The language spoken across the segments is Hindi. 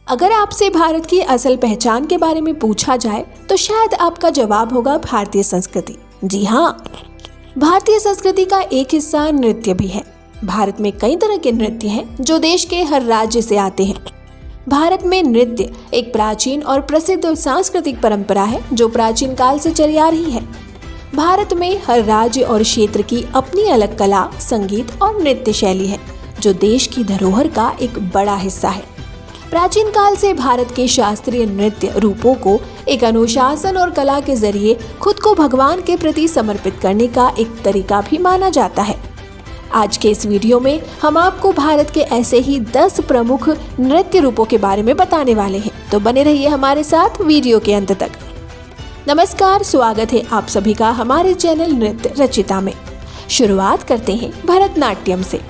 अगर आपसे भारत की असल पहचान के बारे में पूछा जाए तो शायद आपका जवाब होगा भारतीय संस्कृति। जी हाँ, भारतीय संस्कृति का एक हिस्सा नृत्य भी है। भारत में कई तरह के नृत्य हैं जो देश के हर राज्य से आते हैं। भारत में नृत्य एक प्राचीन और प्रसिद्ध सांस्कृतिक परंपरा है जो प्राचीन काल से चली आ रही है। भारत में हर राज्य और क्षेत्र की अपनी अलग कला, संगीत और नृत्य शैली है जो देश की धरोहर का एक बड़ा हिस्सा है। प्राचीन काल से भारत के शास्त्रीय नृत्य रूपों को एक अनुशासन और कला के जरिए खुद को भगवान के प्रति समर्पित करने का एक तरीका भी माना जाता है। आज के इस वीडियो में हम आपको भारत के ऐसे ही 10 प्रमुख नृत्य रूपों के बारे में बताने वाले हैं, तो बने रहिए हमारे साथ वीडियो के अंत तक। नमस्कार, स्वागत है आप सभी का हमारे चैनल नृत्य रचिता में। शुरुआत करते हैं भरतनाट्यम से।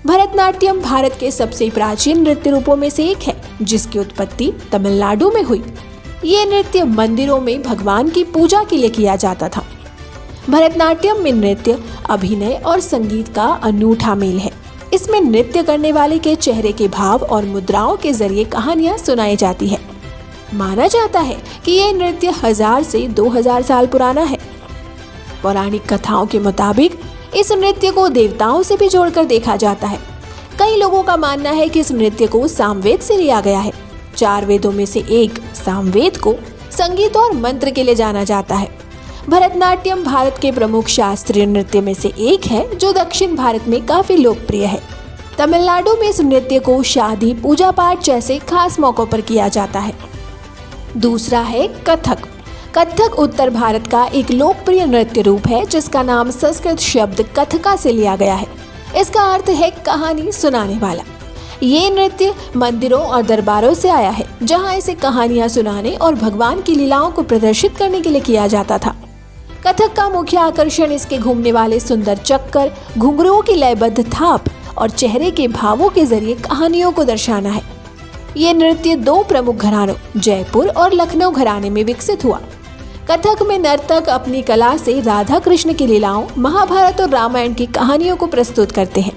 भरतनाट्यम भारत के सबसे प्राचीन नृत्य रूपों में से एक है, जिसकी उत्पत्ति तमिलनाडु में हुई। ये नृत्य मंदिरों में भगवान की पूजा के लिए किया जाता था। भरतनाट्यम में नृत्य, अभिनय और संगीत का अनूठा मेल है। इसमें नृत्य करने वाले के चेहरे के भाव और मुद्राओं के जरिए कहानियां सुनाई जाती है। माना जाता है कि यह नृत्य 1000 से 2000 साल पुराना है। पौराणिक कथाओं के मुताबिक इस नृत्य को देवताओं से भी जोड़कर देखा जाता है। कई लोगों का मानना है कि इस नृत्य को सामवेद से लिया गया है। 4 वेदों में से एक सामवेद को संगीत और मंत्र के लिए जाना जाता है। भरतनाट्यम भारत के प्रमुख शास्त्रीय नृत्य में से एक है जो दक्षिण भारत में काफी लोकप्रिय है। तमिलनाडु में इस नृत्य को शादी, पूजा पाठ जैसे खास मौकों पर किया जाता है। दूसरा है कथक। कथक उत्तर भारत का एक लोकप्रिय नृत्य रूप है जिसका नाम संस्कृत शब्द कथका से लिया गया है। इसका अर्थ है कहानी सुनाने वाला। ये नृत्य मंदिरों और दरबारों से आया है, जहां इसे कहानियां सुनाने और भगवान की लीलाओं को प्रदर्शित करने के लिए किया जाता था। कथक का मुख्य आकर्षण इसके घूमने वाले सुंदर चक्कर, घुंघरुओं की लयबद्ध थाप और चेहरे के भावों के जरिए कहानियों को दर्शाना है। ये नृत्य 2 प्रमुख घरानों, जयपुर और लखनऊ घराने में विकसित हुआ। कथक में नर्तक अपनी कला से राधा कृष्ण की लीलाओं, महाभारत और रामायण की कहानियों को प्रस्तुत करते हैं।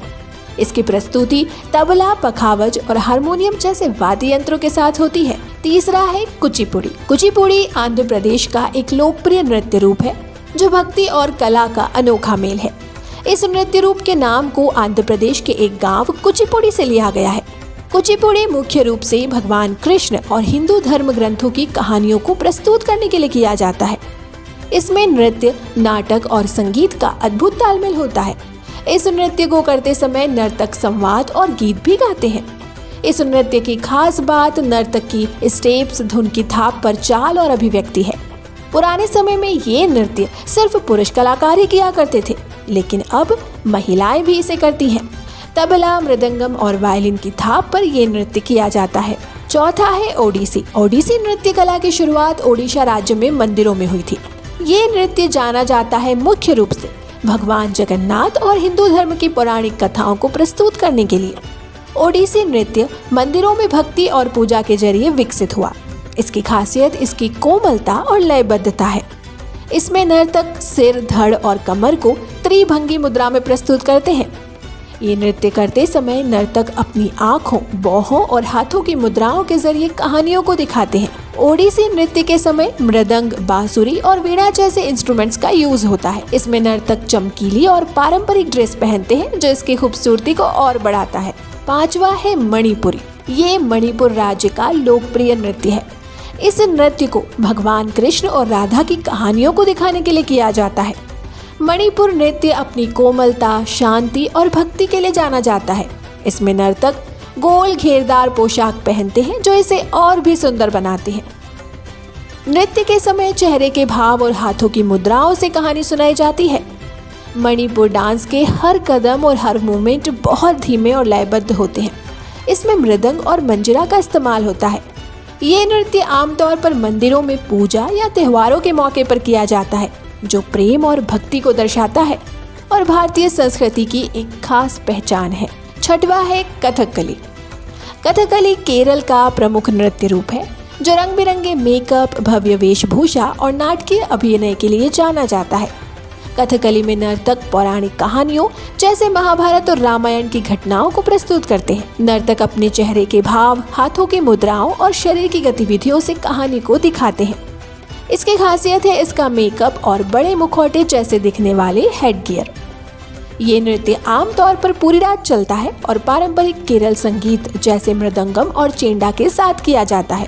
इसकी प्रस्तुति तबला, पखावज और हारमोनियम जैसे वाद्य यंत्रों के साथ होती है। तीसरा है कुचिपुड़ी। कुचिपुड़ी आंध्र प्रदेश का एक लोकप्रिय नृत्य रूप है जो भक्ति और कला का अनोखा मेल है। इस नृत्य रूप के नाम को आंध्र प्रदेश के एक गांव कुचिपुड़ी से लिया गया है। कुचिपुड़ी मुख्य रूप से भगवान कृष्ण और हिंदू धर्म ग्रंथों की कहानियों को प्रस्तुत करने के लिए किया जाता है। इसमें नृत्य, नाटक और संगीत का अद्भुत तालमेल होता है। इस नृत्य को करते समय नर्तक संवाद और गीत भी गाते हैं। इस नृत्य की खास बात नर्तक की स्टेप्स, धुन की थाप पर चाल और अभिव्यक्ति है। पुराने समय में ये नृत्य सिर्फ पुरुष कलाकार ही किया करते थे, लेकिन अब महिलाएं भी इसे करती हैं। तबला, मृदंगम और वायलिन की थाप पर यह नृत्य किया जाता है। चौथा है ओडिसी। ओडिसी नृत्य कला की शुरुआत ओडिशा राज्य में मंदिरों में हुई थी। ये नृत्य जाना जाता है मुख्य रूप से भगवान जगन्नाथ और हिंदू धर्म की पौराणिक कथाओं को प्रस्तुत करने के लिए। ओडिसी नृत्य मंदिरों में भक्ति और पूजा के जरिए विकसित हुआ। इसकी खासियत इसकी कोमलता और लयबद्धता है। इसमें नर्तक सिर, धड़ और कमर को त्रिभंगी मुद्रा में प्रस्तुत करते हैं। ये नृत्य करते समय नर्तक अपनी आंखों, बाहों और हाथों की मुद्राओं के जरिए कहानियों को दिखाते हैं। ओडिसी नृत्य के समय मृदंग, बांसुरी और वीणा जैसे इंस्ट्रूमेंट्स का यूज होता है। इसमें नर्तक चमकीली और पारंपरिक ड्रेस पहनते हैं जो इसकी खूबसूरती को और बढ़ाता है। 5वां है मणिपुरी। ये मणिपुर राज्य का लोकप्रिय नृत्य है। इस नृत्य को भगवान कृष्ण और राधा की कहानियों को दिखाने के लिए किया जाता है। मणिपुर नृत्य अपनी कोमलता, शांति और भक्ति के लिए जाना जाता है। इसमें नर्तक गोल घेरदार पोशाक पहनते हैं जो इसे और भी सुंदर बनाते हैं। नृत्य के समय चेहरे के भाव और हाथों की मुद्राओं से कहानी सुनाई जाती है। मणिपुर डांस के हर कदम और हर मूवमेंट बहुत धीमे और लयबद्ध होते हैं। इसमें मृदंग और मंजिरा का इस्तेमाल होता है। ये नृत्य आमतौर पर मंदिरों में पूजा या त्योहारों के मौके पर किया जाता है, जो प्रेम और भक्ति को दर्शाता है और भारतीय संस्कृति की एक खास पहचान है। 6वां है कथकली। कथकली केरल का प्रमुख नृत्य रूप है जो रंग बिरंगे मेकअप, भव्य वेशभूषा और नाटकीय अभिनय के लिए जाना जाता है। कथकली में नर्तक पौराणिक कहानियों जैसे महाभारत और रामायण की घटनाओं को प्रस्तुत करते हैं। नर्तक अपने चेहरे के भाव, हाथों की मुद्राओं और शरीर की गतिविधियों से कहानी को दिखाते हैं। इसकी खासियत है इसका मेकअप और बड़े मुखौटे जैसे दिखने वाले हेडगियर। ये नृत्य आमतौर पर पूरी रात चलता है और पारंपरिक केरल संगीत जैसे मृदंगम और चेंडा के साथ किया जाता है।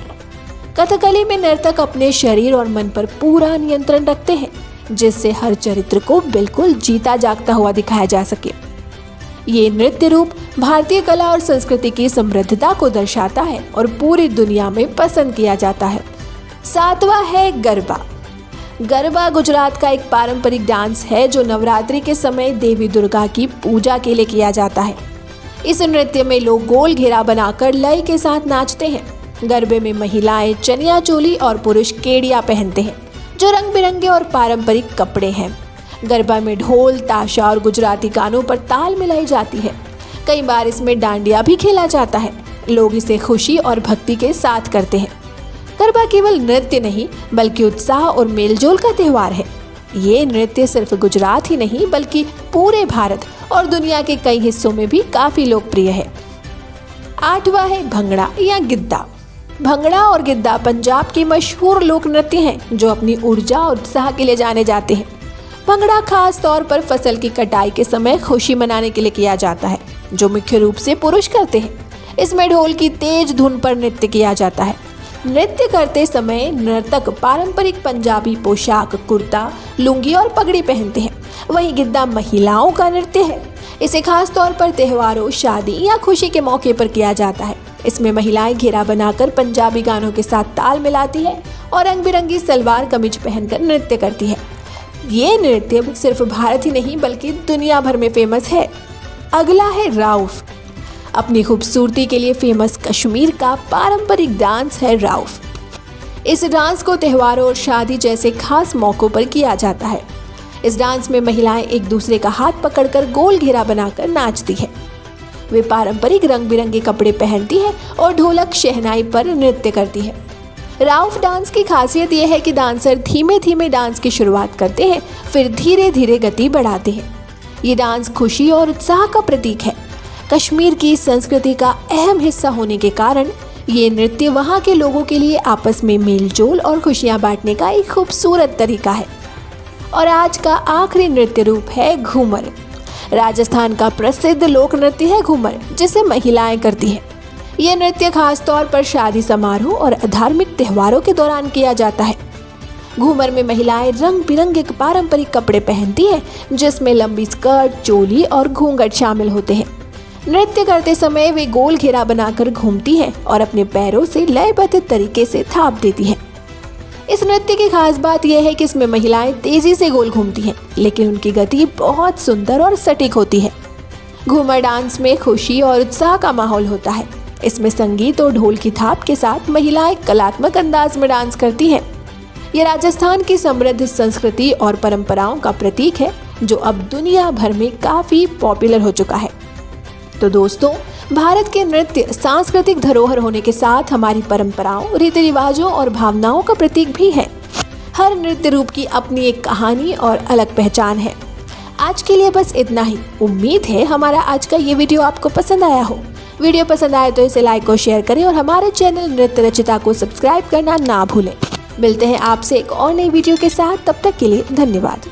कथकली में नर्तक अपने शरीर और मन पर पूरा नियंत्रण रखते हैं, जिससे हर चरित्र को बिल्कुल जीता जागता हुआ दिखाया जा सके। ये नृत्य रूप भारतीय कला और संस्कृति की समृद्धता को दर्शाता है और पूरी दुनिया में पसंद किया जाता है। 7वां है गरबा। गरबा गुजरात का एक पारंपरिक डांस है जो नवरात्रि के समय देवी दुर्गा की पूजा के लिए किया जाता है। इस नृत्य में लोग गोल घेरा बनाकर लय के साथ नाचते हैं। गरबे में महिलाएं चनिया चोली और पुरुष केडिया पहनते हैं, जो रंग बिरंगे और पारंपरिक कपड़े हैं। गरबा में ढोल, ताशा और गुजराती गानों पर ताल मिलाई जाती है। कई बार इसमें डांडिया भी खेला जाता है। लोग इसे खुशी और भक्ति के साथ करते हैं। गरबा केवल नृत्य नहीं बल्कि उत्साह और मेलजोल का त्योहार है। ये नृत्य सिर्फ गुजरात ही नहीं बल्कि पूरे भारत और दुनिया के कई हिस्सों में भी काफी लोकप्रिय है। 8वां है भंगड़ा या गिद्दा। भंगड़ा और गिद्दा पंजाब की मशहूर लोक नृत्य हैं जो अपनी ऊर्जा और उत्साह के लिए जाने जाते हैं। भंगड़ा खास तौर पर फसल की कटाई के समय खुशी मनाने के लिए किया जाता है, जो मुख्य रूप से पुरुष करते हैं। इसमें ढोल की तेज धुन पर नृत्य किया जाता है। नृत्य करते समय नर्तक पारंपरिक पंजाबी पोशाक, कुर्ता, लुंगी और पगड़ी पहनते हैं। वहीं गिद्दा महिलाओं का नृत्य है। इसे खास तौर पर त्योहारों, शादी या खुशी के मौके पर किया जाता है। इसमें महिलाएं घेरा बनाकर पंजाबी गानों के साथ ताल मिलाती है और रंग बिरंगी सलवार कमीज पहनकर नृत्य करती है। ये नृत्य सिर्फ भारत ही नहीं बल्कि दुनिया भर में फेमस है। अगला है राउफ। अपनी खूबसूरती के लिए फेमस कश्मीर का पारंपरिक डांस है राउफ। इस डांस को त्योहारों और शादी जैसे खास मौकों पर किया जाता है। इस डांस में महिलाएं एक दूसरे का हाथ पकड़कर गोल घेरा बनाकर नाचती है। वे पारंपरिक रंग बिरंगे कपड़े पहनती है और ढोलक, शहनाई पर नृत्य करती है। राउफ डांस की खासियत यह है कि डांसर धीमे धीमे डांस की शुरुआत करते हैं, फिर धीरे धीरे गति बढ़ाते हैं। ये डांस खुशी और उत्साह का प्रतीक है। कश्मीर की संस्कृति का अहम हिस्सा होने के कारण ये नृत्य वहाँ के लोगों के लिए आपस में मेलजोल और खुशियाँ बांटने का एक खूबसूरत तरीका है। और आज का आखिरी नृत्य रूप है घूमर। राजस्थान का प्रसिद्ध लोक नृत्य है घूमर, जिसे महिलाएं करती हैं। यह नृत्य खास तौर पर शादी समारोह और धार्मिक त्योहारों के दौरान किया जाता है। घूमर में महिलाएं रंग बिरंगे पारंपरिक कपड़े पहनती हैं, जिसमें लंबी स्कर्ट, चोली और घूंघट शामिल होते हैं। नृत्य करते समय वे गोल घेरा बनाकर घूमती हैं और अपने पैरों से लयबद्ध तरीके से थाप देती हैं। इस नृत्य की खास बात यह है कि इसमें महिलाएं तेजी से गोल घूमती हैं, लेकिन उनकी गति बहुत सुंदर और सटीक होती है। घूमर डांस में खुशी और उत्साह का माहौल होता है। इसमें संगीत और ढोल की थाप के साथ महिलाएं कलात्मक अंदाज में डांस करती हैं। ये राजस्थान की समृद्ध संस्कृति और परंपराओं का प्रतीक है, जो अब दुनिया भर में काफी पॉपुलर हो चुका है। तो दोस्तों, भारत के नृत्य सांस्कृतिक धरोहर होने के साथ हमारी परंपराओं, रीति रिवाजों और भावनाओं का प्रतीक भी है। हर नृत्य रूप की अपनी एक कहानी और अलग पहचान है। आज के लिए बस इतना ही। उम्मीद है हमारा आज का ये वीडियो आपको पसंद आया हो। वीडियो पसंद आए तो इसे लाइक और शेयर करें और हमारे चैनल नृत्य रचिता को सब्सक्राइब करना ना भूलें। मिलते हैं आपसे एक और नई वीडियो के साथ। तब तक के लिए धन्यवाद।